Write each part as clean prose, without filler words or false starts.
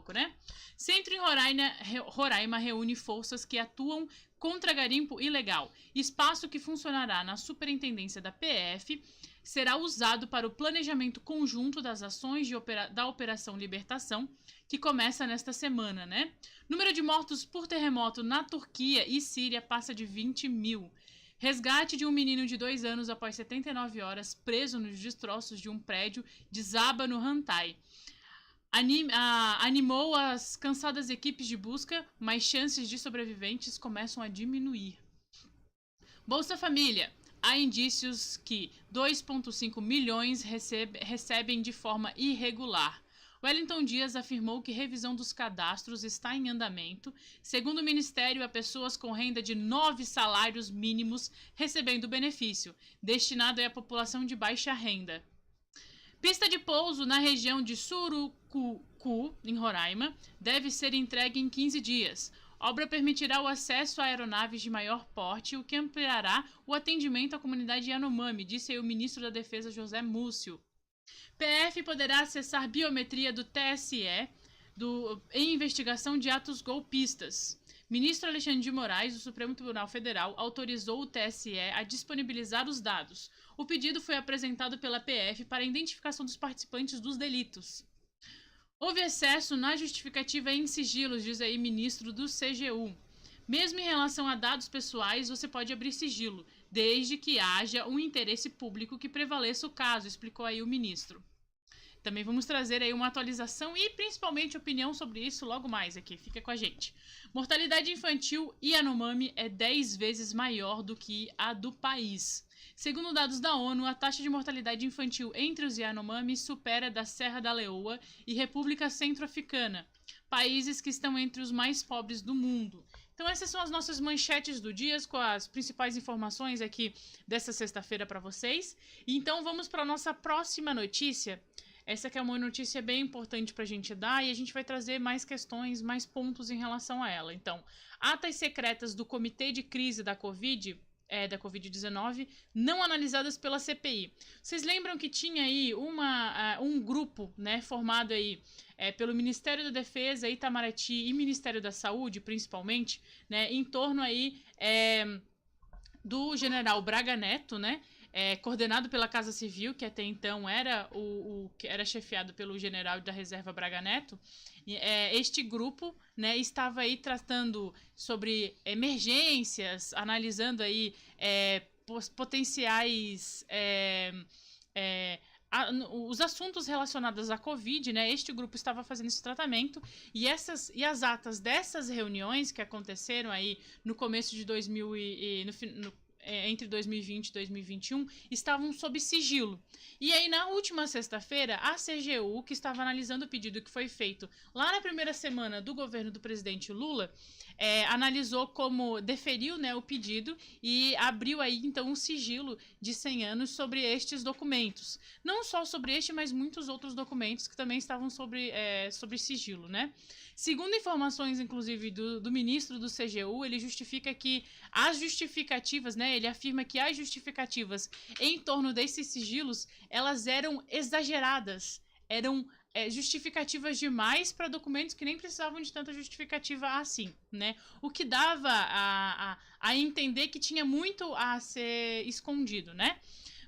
foco, né? Centro em Roraima reúne forças que atuam contra garimpo ilegal. Espaço que funcionará na superintendência da PF será usado para o planejamento conjunto das ações da Operação Libertação, que começa nesta semana, né? Número de mortos por terremoto na Turquia e Síria passa de 20 mil. Resgate de um menino de 2 anos após 79 horas preso nos destroços de um prédio desaba no Hatay. Animou as cansadas equipes de busca, mas chances de sobreviventes começam a diminuir. Bolsa Família. Há indícios que 2,5 milhões recebem de forma irregular. Wellington Dias afirmou que revisão dos cadastros está em andamento. Segundo o Ministério, há pessoas com renda de 9 salários mínimos recebendo benefício, destinado à população de baixa renda. Pista de pouso na região de Surucucu, em Roraima, deve ser entregue em 15 dias. Obra permitirá o acesso a aeronaves de maior porte, o que ampliará o atendimento à comunidade Yanomami, disse aí o ministro da Defesa José Múcio. PF poderá acessar biometria do TSE em investigação de atos golpistas. Ministro Alexandre de Moraes, do Supremo Tribunal Federal, autorizou o TSE a disponibilizar os dados. O pedido foi apresentado pela PF para a identificação dos participantes dos delitos. Houve excesso na justificativa em sigilos, diz aí ministro do CGU. Mesmo em relação a dados pessoais, você pode abrir sigilo, desde que haja um interesse público que prevaleça o caso, explicou aí o ministro. Também vamos trazer aí uma atualização e principalmente opinião sobre isso logo mais aqui. Fica com a gente. Mortalidade infantil Yanomami é 10 vezes maior do que a do país. Segundo dados da ONU, a taxa de mortalidade infantil entre os Yanomami supera a da Serra da Leoa e República Centro-Africana, países que estão entre os mais pobres do mundo. Então essas são as nossas manchetes do dia, com as principais informações aqui dessa sexta-feira para vocês. Então vamos para a nossa próxima notícia. Essa que é uma notícia bem importante para a gente dar e a gente vai trazer mais questões, mais pontos em relação a ela. Então, atas secretas do Comitê de Crise da Covid-19 não analisadas pela CPI. Vocês lembram que tinha aí um grupo, né, formado aí pelo Ministério da Defesa, Itamaraty e Ministério da Saúde, principalmente, né, em torno aí do general Braga Neto, né, coordenado pela Casa Civil, que até então era que era chefiado pelo general da Reserva Braga Neto. Este grupo, né, estava aí tratando sobre emergências, analisando aí potenciais os assuntos relacionados à Covid, né? Este grupo estava fazendo esse tratamento e as atas dessas reuniões que aconteceram aí no começo de entre 2020 e 2021, estavam sob sigilo. E aí, na última sexta-feira, a CGU, que estava analisando o pedido que foi feito lá na primeira semana do governo do presidente Lula, deferiu, né, o pedido e abriu aí, então, um sigilo de 100 anos sobre estes documentos. Não só sobre este, mas muitos outros documentos que também estavam sobre sigilo, né? Segundo informações, inclusive, do ministro do CGU, ele justifica que as justificativas, né, ele afirma que as justificativas em torno desses sigilos, elas eram exageradas, eram justificativas demais para documentos que nem precisavam de tanta justificativa assim, né? O que dava a entender que tinha muito a ser escondido, né?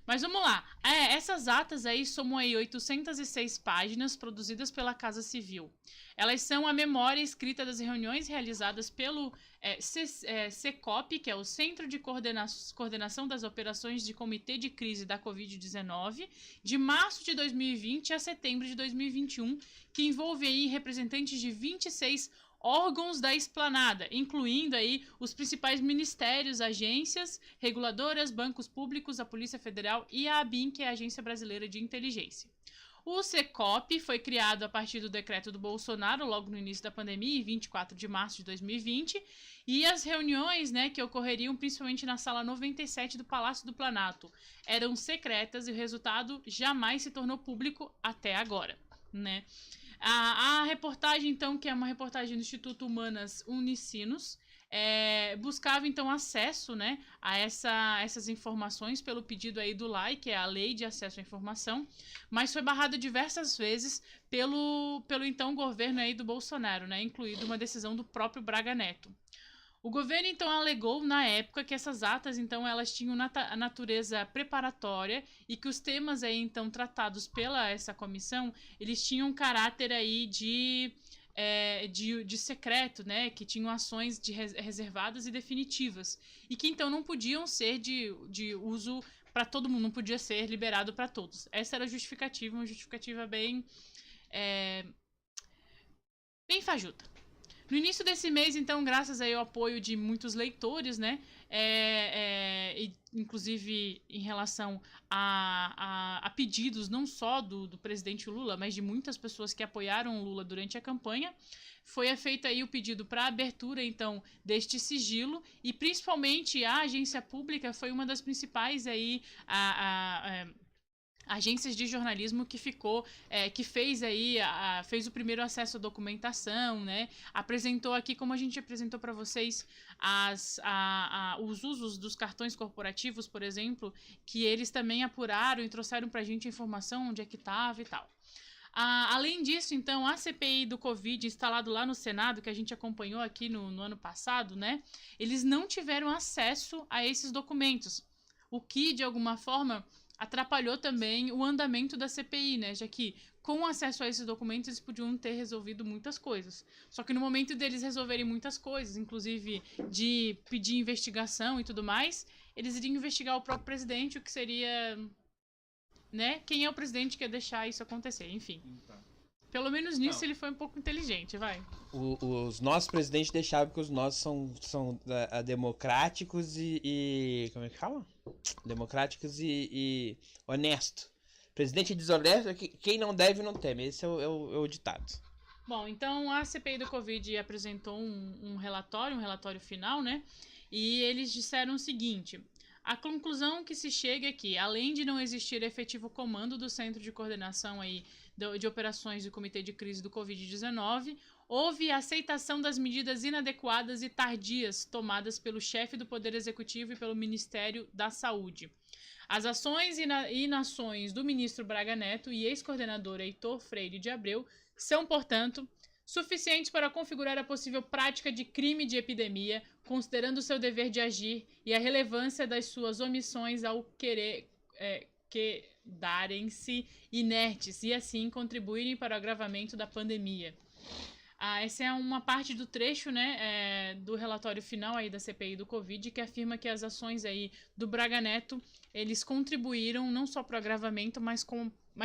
Mas vamos lá, essas atas aí somam aí 806 páginas produzidas pela Casa Civil. Elas são a memória escrita das reuniões realizadas pelo CECOP, que é o Centro de Coordenação das Operações de Comitê de Crise da Covid-19, de março de 2020 a setembro de 2021, que envolve aí representantes de 26 órgãos da esplanada, incluindo aí os principais ministérios, agências reguladoras, bancos públicos, a Polícia Federal e a ABIN, que é a Agência Brasileira de Inteligência. O CECOP foi criado a partir do decreto do Bolsonaro, logo no início da pandemia, em 24 de março de 2020, e as reuniões, né, que ocorreriam principalmente na sala 97 do Palácio do Planalto, eram secretas e o resultado jamais se tornou público até agora, né? A reportagem, então, que é uma reportagem do Instituto Humanas Unicinos, buscava então acesso, né, a essas informações pelo pedido aí do LAI, que é a Lei de Acesso à Informação, mas foi barrado diversas vezes pelo então governo aí do Bolsonaro, né, incluído uma decisão do próprio Braga Neto. O governo então alegou na época que essas atas então elas tinham a natureza preparatória e que os temas aí então tratados pela essa comissão eles tinham um caráter aí de secreto, né, que tinham ações reservadas e definitivas e que então não podiam ser de uso para todo mundo, não podia ser liberado para todos. Essa era a justificativa, uma justificativa bem fajuta. No início desse mês, então, graças aí ao apoio de muitos leitores, né, inclusive em relação a pedidos não só do presidente Lula, mas de muitas pessoas que apoiaram o Lula durante a campanha, foi feito aí o pedido para a abertura, então, deste sigilo, e principalmente a agência pública foi uma das principais aí, agências de jornalismo que fez o primeiro acesso à documentação, né? Apresentou aqui, como a gente apresentou para vocês, os usos dos cartões corporativos, por exemplo, que eles também apuraram e trouxeram para a gente a informação onde é que estava e tal. Além disso, então, a CPI do Covid instalado lá no Senado, que a gente acompanhou aqui no ano passado, né? Eles não tiveram acesso a esses documentos, o que, de alguma forma, atrapalhou também o andamento da CPI, né? Já que, com acesso a esses documentos, eles podiam ter resolvido muitas coisas. Só que no momento deles resolverem muitas coisas, inclusive de pedir investigação e tudo mais, eles iriam investigar o próprio presidente, o que seria, né? Quem é o presidente que ia deixar isso acontecer? Enfim. Pelo menos nisso ele foi um pouco inteligente, vai. Os nossos presidentes deixaram porque os nossos são democráticos e. Como é que fala? Democráticos e honesto. Presidente desonesto, quem não deve não teme. Esse é o ditado. Bom, então a CPI do Covid apresentou um relatório final, né? E eles disseram o seguinte: a conclusão que se chega é que, além de não existir efetivo comando do Centro de Coordenação aí de Operações do Comitê de Crise do Covid-19, houve aceitação das medidas inadequadas e tardias tomadas pelo chefe do Poder Executivo e pelo Ministério da Saúde. As ações e inações do ministro Braga Neto e ex-coordenador Heitor Freire de Abreu são, portanto, suficientes para configurar a possível prática de crime de epidemia, considerando seu dever de agir e a relevância das suas omissões ao quedarem-se inertes e assim contribuírem para o agravamento da pandemia. Essa é uma parte do trecho, né, do relatório final aí da CPI do Covid, que afirma que as ações aí do Braga Neto, eles contribuíram não só para o agravamento, mas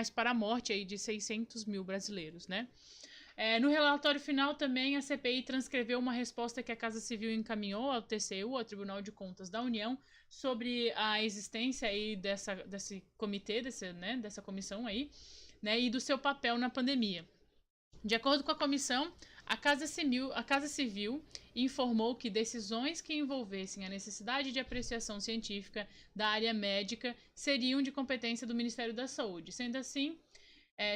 para a morte aí de 600 mil brasileiros, né? No relatório final também a CPI transcreveu uma resposta que a Casa Civil encaminhou ao TCU, ao Tribunal de Contas da União, sobre a existência aí desse comitê, dessa comissão aí, né, e do seu papel na pandemia. De acordo com a comissão, a Casa Civil informou que decisões que envolvessem a necessidade de apreciação científica da área médica seriam de competência do Ministério da Saúde.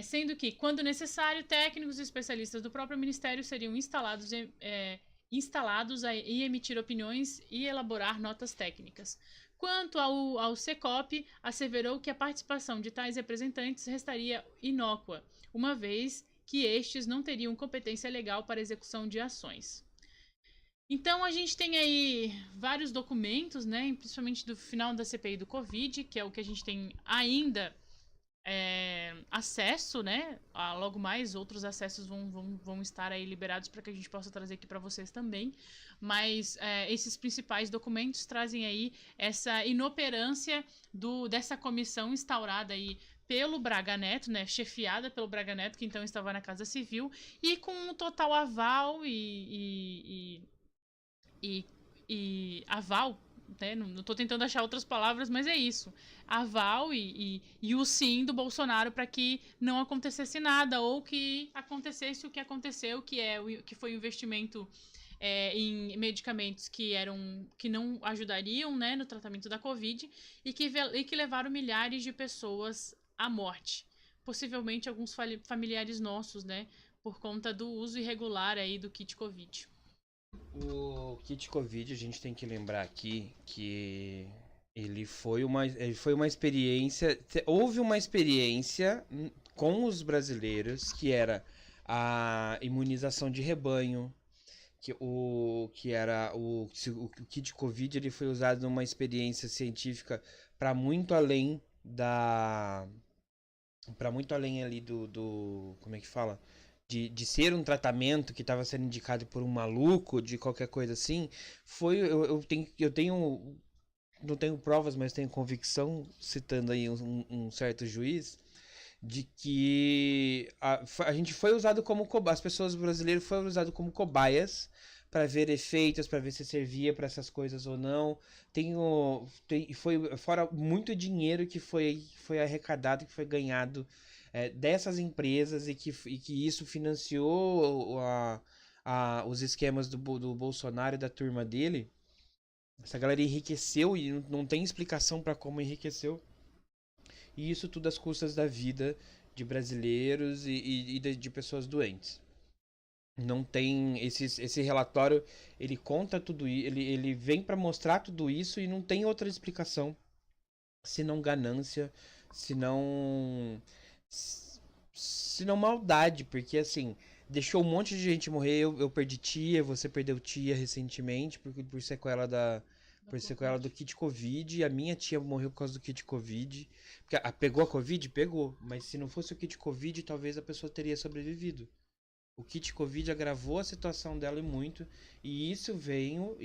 Sendo que, quando necessário, técnicos e especialistas do próprio Ministério seriam instalados a emitir opiniões e elaborar notas técnicas. Quanto ao CECOP, asseverou que a participação de tais representantes restaria inócua, uma vez que estes não teriam competência legal para execução de ações. Então, a gente tem aí vários documentos, né, principalmente do final da CPI do Covid, que é o que a gente tem ainda acesso, né? Logo mais, outros acessos vão estar aí liberados para que a gente possa trazer aqui para vocês também. Mas esses principais documentos trazem aí essa inoperância dessa comissão instaurada aí pelo Braga Neto, né, chefiada pelo Braga Neto, que então estava na Casa Civil, e com um total aval e aval, né, não estou tentando achar outras palavras, mas é isso, aval e o sim do Bolsonaro para que não acontecesse nada, ou que acontecesse o que aconteceu, que foi o investimento em medicamentos que não ajudariam, né, no tratamento da Covid e que levaram milhares de pessoas à morte. Possivelmente alguns familiares nossos, né, por conta do uso irregular aí do kit Covid. O kit Covid, a gente tem que lembrar aqui que ele foi uma experiência. Houve uma experiência com os brasileiros que era a imunização de rebanho, que o kit Covid ele foi usado numa experiência científica para muito além da para muito além ali do como é que fala? De ser um tratamento que estava sendo indicado por um maluco, de qualquer coisa assim, eu tenho, não tenho provas, mas tenho convicção, citando aí um certo juiz, de que a gente foi usado como as pessoas brasileiras foram usadas como cobaias para ver efeitos, para ver se servia para essas coisas ou não. Foi fora muito dinheiro que foi arrecadado, que foi ganhado dessas empresas e que isso financiou os esquemas do Bolsonaro e da turma dele. Essa galera enriqueceu e não tem explicação para como enriqueceu. E isso tudo às custas da vida de brasileiros e de pessoas doentes. Não tem esse relatório, ele conta tudo isso, ele vem para mostrar tudo isso e não tem outra explicação senão ganância, senão senão maldade, porque assim, deixou um monte de gente morrer, eu perdi tia, você perdeu tia recentemente por sequela Da por sequela do Covid. kit Covid, a minha tia morreu por causa do kit Covid. Porque pegou a Covid? Pegou, mas se não fosse o kit Covid, talvez a pessoa teria sobrevivido. O kit Covid agravou a situação dela e muito, e isso veio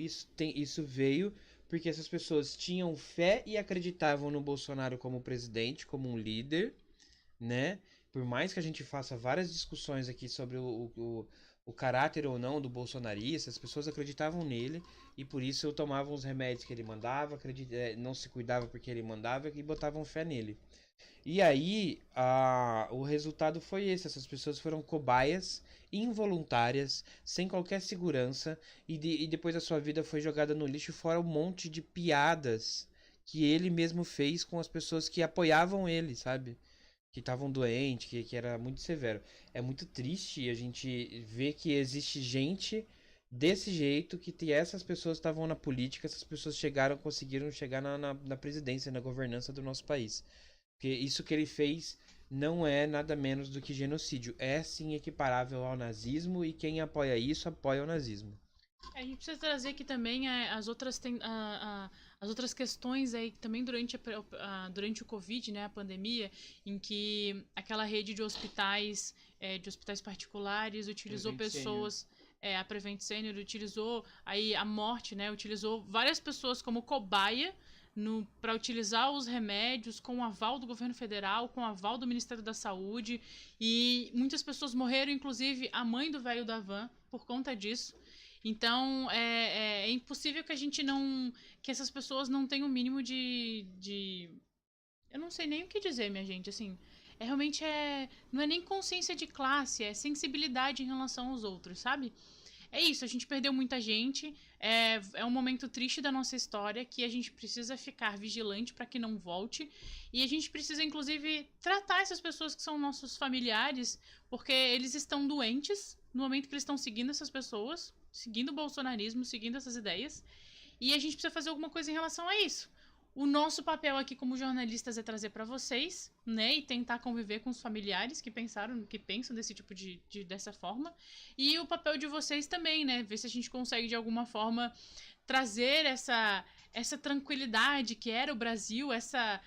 porque essas pessoas tinham fé e acreditavam no Bolsonaro como presidente, como um líder, né? Por mais que a gente faça várias discussões aqui sobre o caráter ou não do bolsonarista, as pessoas acreditavam nele e por isso tomavam os remédios que ele mandava, não se cuidava porque ele mandava e botavam fé nele. E aí, o resultado foi esse: essas pessoas foram cobaias involuntárias, sem qualquer segurança, e depois a sua vida foi jogada no lixo, fora um monte de piadas que ele mesmo fez com as pessoas que apoiavam ele, sabe? Que estavam doentes, que era muito severo. É muito triste a gente ver que existe gente desse jeito, essas pessoas estavam na política, essas pessoas conseguiram chegar na presidência, na governança do nosso país. Porque isso que ele fez não é nada menos do que genocídio. É sim equiparável ao nazismo e quem apoia isso apoia o nazismo. A gente precisa trazer aqui também as outras questões aí também durante o Covid, né, a pandemia, em que aquela rede de hospitais particulares utilizou Prevent Senior. pessoas, a Prevent Senior utilizou aí a morte, né, utilizou várias pessoas como cobaia para utilizar os remédios com o aval do governo federal, com o aval do Ministério da Saúde, e muitas pessoas morreram, inclusive a mãe do velho da van, por conta disso. Então, é impossível que a gente não. Que essas pessoas não tenham o mínimo de. Eu não sei nem o que dizer, minha gente. Assim, realmente não é nem consciência de classe, é sensibilidade em relação aos outros, sabe? É isso, a gente perdeu muita gente. É um momento triste da nossa história que a gente precisa ficar vigilante para que não volte. E a gente precisa, inclusive, tratar essas pessoas que são nossos familiares, porque eles estão doentes no momento que eles estão seguindo essas pessoas, seguindo o bolsonarismo, seguindo essas ideias. E a gente precisa fazer alguma coisa em relação a isso. O nosso papel aqui como jornalistas é trazer para vocês, né, e tentar conviver com os familiares que pensam desse tipo dessa forma. E o papel de vocês também, né, ver se a gente consegue de alguma forma trazer essa tranquilidade que era o Brasil, essa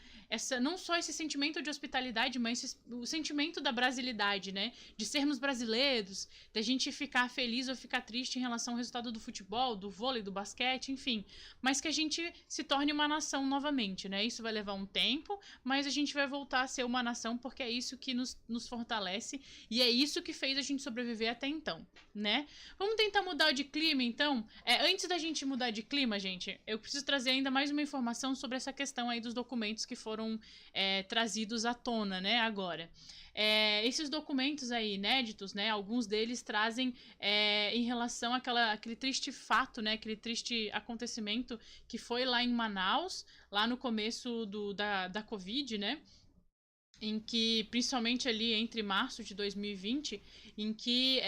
não só esse sentimento de hospitalidade, mas o sentimento da brasilidade, né? De sermos brasileiros, da gente ficar feliz ou ficar triste em relação ao resultado do futebol, do vôlei, do basquete, enfim. Mas que a gente se torne uma nação novamente, né? Isso vai levar um tempo, mas a gente vai voltar a ser uma nação porque é isso que nos fortalece e é isso que fez a gente sobreviver até então, né? Vamos tentar mudar de clima, então? Antes da gente mudar de clima, gente, eu preciso trazer ainda mais uma informação sobre essa questão aí dos documentos que foram trazidos à tona, né, agora. Esses documentos aí inéditos, né, alguns deles trazem em relação àquele triste fato, né, aquele triste acontecimento que foi lá em Manaus, lá no começo da Covid, né, em que, principalmente ali entre março de 2020, em que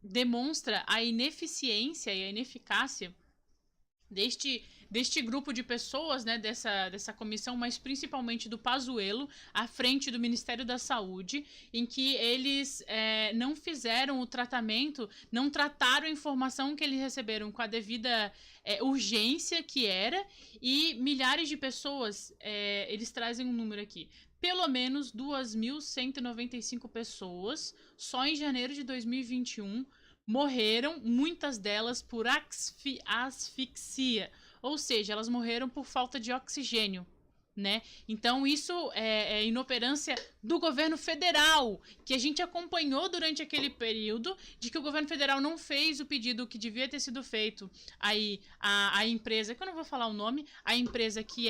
demonstra a ineficiência e a ineficácia deste grupo de pessoas, né, dessa comissão, mas principalmente do Pazuello, à frente do Ministério da Saúde, em que eles não fizeram o tratamento, não trataram a informação que eles receberam com a devida urgência que era, e milhares de pessoas, eles trazem um número aqui, pelo menos 2.195 pessoas, só em janeiro de 2021, morreram, muitas delas por asfixia, ou seja, elas morreram por falta de oxigênio, né? Então isso é inoperância do governo federal, que a gente acompanhou durante aquele período, de que o governo federal não fez o pedido que devia ter sido feito. Aí a empresa, que eu não vou falar o nome, a empresa que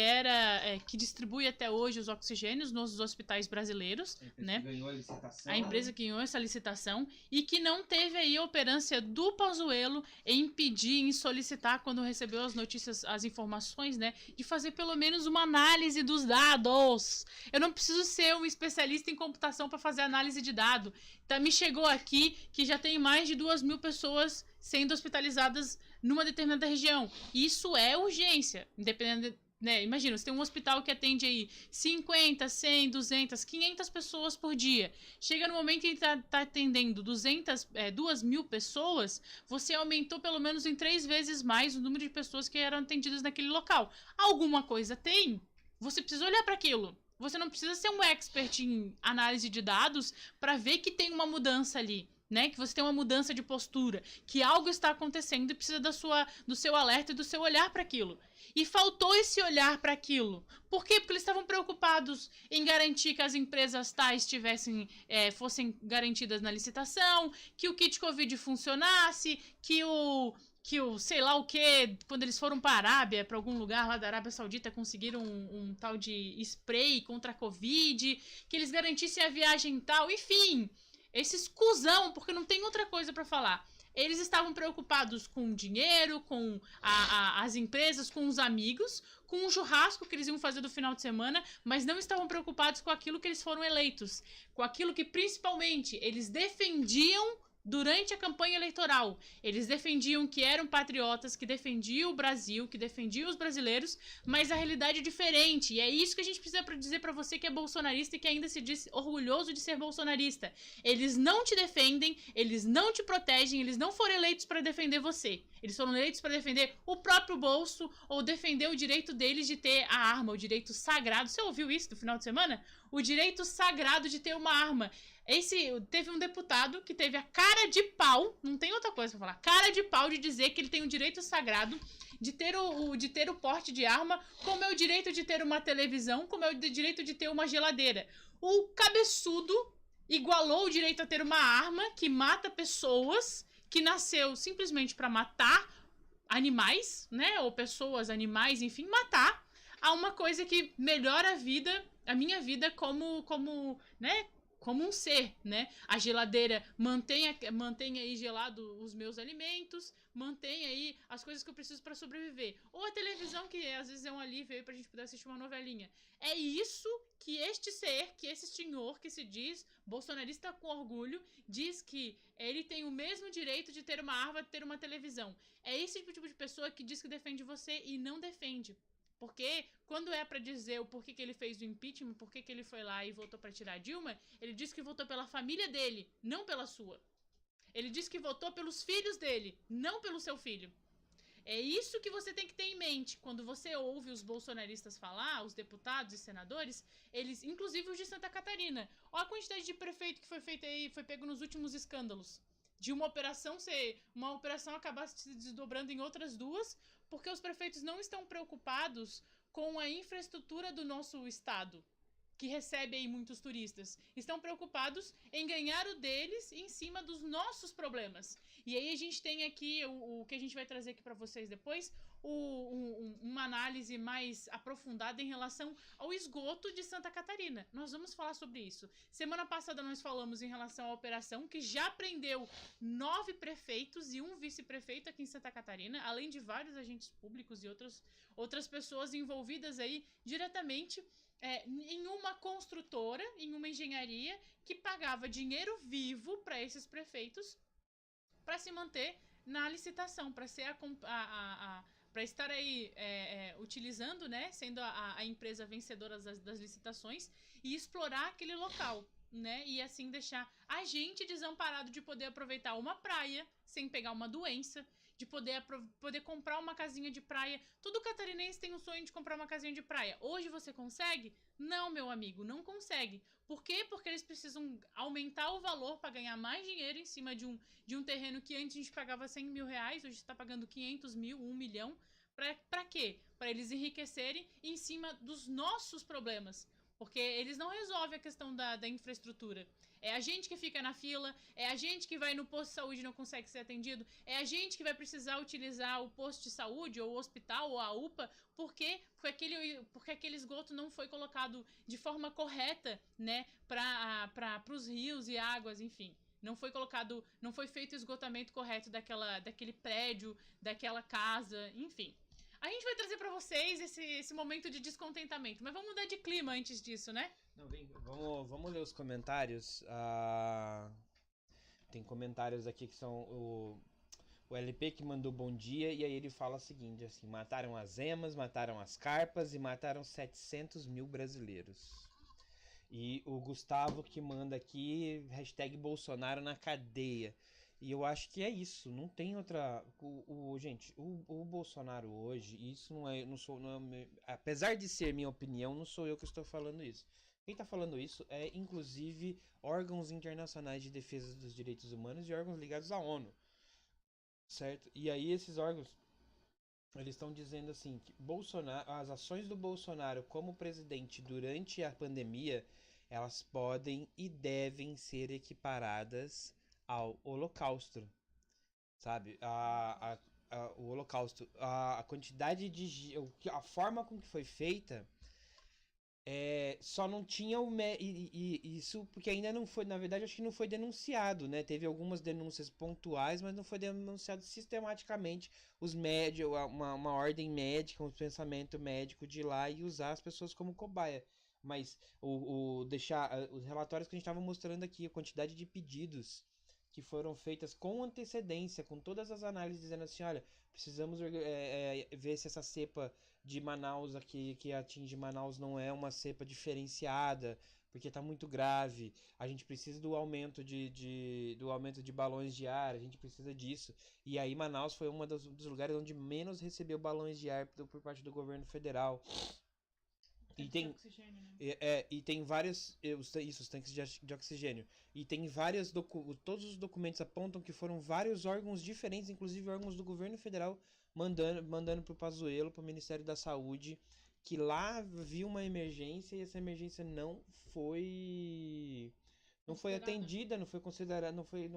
que distribui até hoje os oxigênios nos hospitais brasileiros, né? Ganhou a licitação. A empresa que ganhou essa licitação e que não teve aí a operância do Pazuello em pedir, em solicitar, quando recebeu as notícias, as informações, né, de fazer pelo menos uma análise dos dados. Eu não preciso ser um especialista em computação para fazer análise de dado. Então, me chegou aqui que já tem mais de 2.000 pessoas sendo hospitalizadas numa determinada região. Isso é urgência, independente. Né, imagina, você tem um hospital que atende aí 50, 100, 200, 500 pessoas por dia. Chega no momento em que tá atendendo 2.000 pessoas, você aumentou pelo menos em 3 vezes mais o número de pessoas que eram atendidas naquele local. Alguma coisa tem. Você precisa olhar para aquilo. Você não precisa ser um expert em análise de dados para ver que tem uma mudança ali. Né, que você tem uma mudança de postura, que algo está acontecendo e precisa do seu alerta e do seu olhar para aquilo. E faltou esse olhar para aquilo. Por quê? Porque eles estavam preocupados em garantir que as empresas tais fossem garantidas na licitação, que o kit Covid funcionasse, que o sei lá o que, quando eles foram para a Arábia, para algum lugar lá da Arábia Saudita, conseguiram um tal de spray contra a Covid, que eles garantissem a viagem tal, enfim. Esses cuzão, porque não tem outra coisa para falar. Eles estavam preocupados com o dinheiro, com as empresas, com os amigos, com o churrasco que eles iam fazer do final de semana, mas não estavam preocupados com aquilo que eles foram eleitos. Com aquilo que, principalmente, eles defendiam durante a campanha eleitoral. Eles defendiam que eram patriotas, que defendiam o Brasil, que defendiam os brasileiros, mas a realidade é diferente. E é isso que a gente precisa dizer para você que é bolsonarista e que ainda se diz orgulhoso de ser bolsonarista. Eles não te defendem, eles não te protegem, eles não foram eleitos para defender você. Eles foram eleitos para defender o próprio bolso ou defender o direito deles de ter a arma, o direito sagrado. Você ouviu isso no final de semana? O direito sagrado de ter uma arma. Teve um deputado que teve a cara de pau, não tem outra coisa pra falar, cara de pau de dizer que ele tem o direito sagrado de ter o porte de arma, como é o direito de ter uma televisão, como é o direito de ter uma geladeira. O cabeçudo igualou o direito a ter uma arma que mata pessoas, que nasceu simplesmente pra matar animais, né, ou pessoas, animais, enfim, matar, a uma coisa que melhora a minha vida como, né, como um ser, né? A geladeira mantém aí gelado os meus alimentos, mantém aí as coisas que eu preciso para sobreviver. Ou a televisão, que às vezes é um alívio aí pra gente poder assistir uma novelinha. É isso que este ser, que esse senhor que se diz bolsonarista com orgulho, diz que ele tem o mesmo direito de ter uma arma, de ter uma televisão. É esse tipo de pessoa que diz que defende você e não defende. Porque quando é pra dizer o porquê que ele fez o impeachment, porquê que ele foi lá e votou pra tirar a Dilma, ele disse que votou pela família dele, não pela sua. Ele disse que votou pelos filhos dele, não pelo seu filho. É isso que você tem que ter em mente. Quando você ouve os bolsonaristas falar, os deputados e senadores, eles, inclusive os de Santa Catarina, olha a quantidade de prefeito que foi feita aí, foi pego nos últimos escândalos. De uma operação acabar se desdobrando em outras duas, porque os prefeitos não estão preocupados com a infraestrutura do nosso estado, que recebe aí muitos turistas. Estão preocupados em ganhar o deles em cima dos nossos problemas. E aí a gente tem aqui o que a gente vai trazer aqui para vocês depois, uma análise mais aprofundada em relação ao esgoto de Santa Catarina. Nós vamos falar sobre isso. Semana passada nós falamos em relação à operação que já prendeu 9 prefeitos e um vice-prefeito aqui em Santa Catarina, além de vários agentes públicos e outras pessoas envolvidas aí diretamente em uma construtora, em uma engenharia, que pagava dinheiro vivo para esses prefeitos para se manter na licitação, para ser para estar aí utilizando, né, sendo a empresa vencedora das licitações e explorar aquele local, né, e assim deixar a gente desamparado de poder aproveitar uma praia sem pegar uma doença, de poder comprar uma casinha de praia. Todo catarinense tem um sonho de comprar uma casinha de praia. Hoje você consegue? Não, meu amigo, não consegue. Por quê? Porque eles precisam aumentar o valor para ganhar mais dinheiro em cima de um terreno que antes a gente pagava 100 mil reais, hoje está pagando 500 mil, 1 milhão. Pra quê? Para eles enriquecerem em cima dos nossos problemas. Porque eles não resolvem a questão da infraestrutura. É a gente que fica na fila, é a gente que vai no posto de saúde e não consegue ser atendido, é a gente que vai precisar utilizar o posto de saúde, ou o hospital, ou a UPA, porque aquele esgoto não foi colocado de forma correta, né, para os rios e águas, enfim. Não foi colocado, não foi feito o esgotamento correto daquele prédio, daquela casa, enfim. A gente vai trazer para vocês esse momento de descontentamento, mas vamos mudar de clima antes disso, né? Não, vem, vamos ler os comentários. Tem comentários aqui que são o LP que mandou bom dia, e aí ele fala o seguinte, assim, mataram as emas, mataram as carpas e mataram 700 mil brasileiros. E o Gustavo que manda aqui, hashtag Bolsonaro na cadeia. E eu acho que é isso, não tem outra. Gente, o Bolsonaro hoje, isso não é. Apesar de ser minha opinião, não sou eu que estou falando isso. Quem está falando isso é, inclusive, órgãos internacionais de defesa dos direitos humanos e órgãos ligados à ONU. Certo? E aí esses órgãos, eles estão dizendo assim, que as ações do Bolsonaro como presidente durante a pandemia, elas podem e devem ser equiparadas ao Holocausto, sabe? O Holocausto, a quantidade de... a forma com que foi feita, só não tinha isso porque ainda não foi, na verdade, acho que não foi denunciado, né? Teve algumas denúncias pontuais, mas não foi denunciado sistematicamente os médicos, uma ordem médica, um pensamento médico de ir lá e usar as pessoas como cobaia. Mas os relatórios que a gente estava mostrando aqui, a quantidade de pedidos que foram feitas com antecedência, com todas as análises dizendo assim, olha, precisamos ver se essa cepa de Manaus aqui, que atinge Manaus, não é uma cepa diferenciada, porque está muito grave. A gente precisa do aumento do aumento de balões de ar, a gente precisa disso. E aí Manaus foi um dos lugares onde menos recebeu balões de ar por parte do governo federal. E tem, oxigênio, né? e tem vários. Os tanques de oxigênio. E tem vários. Todos os documentos apontam que foram vários órgãos diferentes, inclusive órgãos do governo federal, mandando pro Pazuello, pro Ministério da Saúde, que lá viu uma emergência e essa emergência não foi. Não foi atendida, não foi considerada, não foi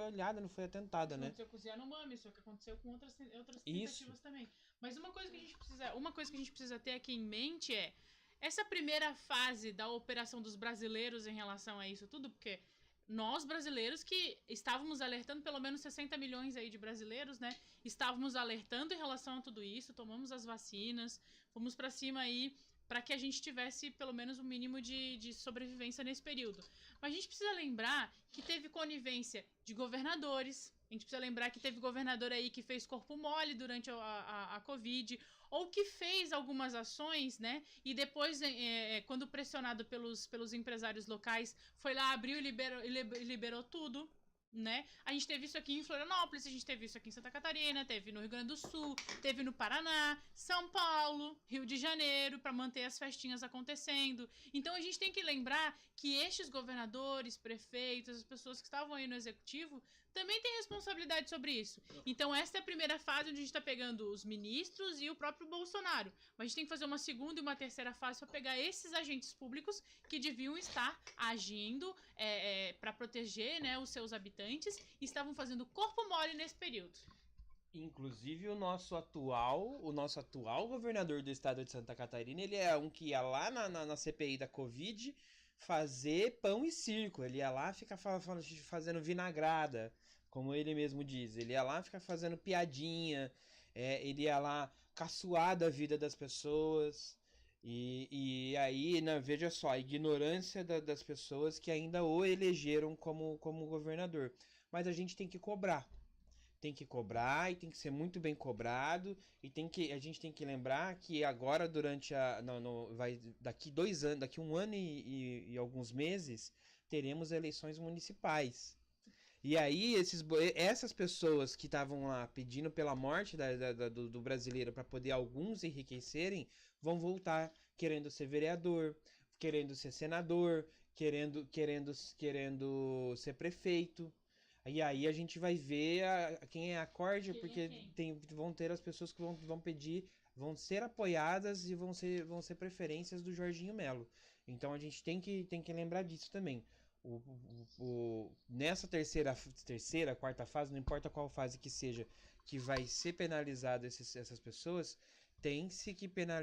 olhada, não foi atentada, né? Isso aconteceu com o Yanomami, isso que aconteceu com outras tentativas também. Mas uma coisa que a gente precisa ter aqui em mente é essa primeira fase da operação dos brasileiros em relação a isso tudo, porque nós brasileiros que estávamos alertando, pelo menos 60 milhões aí de brasileiros, né? Estávamos alertando em relação a tudo isso, tomamos as vacinas, fomos para cima aí para que a gente tivesse pelo menos um mínimo de sobrevivência nesse período. Mas a gente precisa lembrar que teve conivência de governadores, a gente precisa lembrar que teve governador aí que fez corpo mole durante a Covid, ou que fez algumas ações, né? E depois, quando pressionado pelos empresários locais, foi lá, abriu e liberou tudo. Né? A gente teve isso aqui em Florianópolis, a gente teve isso aqui em Santa Catarina, teve no Rio Grande do Sul, teve no Paraná, São Paulo, Rio de Janeiro, para manter as festinhas acontecendo. Então a gente tem que lembrar que estes governadores, prefeitos, as pessoas que estavam aí no executivo, também têm responsabilidade sobre isso. Então essa é a primeira fase onde a gente está pegando os ministros e o próprio Bolsonaro. Mas a gente tem que fazer uma segunda e uma terceira fase para pegar esses agentes públicos que deviam estar agindo para proteger, né, os seus habitantes, e estavam fazendo corpo mole nesse período. Inclusive o nosso atual governador do estado de Santa Catarina, ele é um que ia lá na CPI da Covid fazer pão e circo. Ele ia lá ficar fazendo vinagrada, como ele mesmo diz. Ele ia lá ficar fazendo piadinha, ele ia lá caçoar da vida das pessoas. E aí, né, veja só, a ignorância das pessoas que ainda o elegeram como governador. Mas a gente tem que cobrar e tem que ser muito bem cobrado e a gente tem que lembrar que agora durante daqui 2 anos, daqui 1 ano e alguns meses teremos eleições municipais. E aí essas pessoas que estavam lá pedindo pela morte do brasileiro para poder alguns enriquecerem vão voltar querendo ser vereador, querendo ser senador, querendo ser prefeito. E aí a gente vai ver quem é a corda, porque vão ter as pessoas que vão pedir, vão ser apoiadas e vão ser preferências do Jorginho Melo. Então a gente tem que lembrar disso também. Nessa terceira, quarta fase, não importa qual fase que seja, que vai ser penalizado essas pessoas, tem-se que penalizar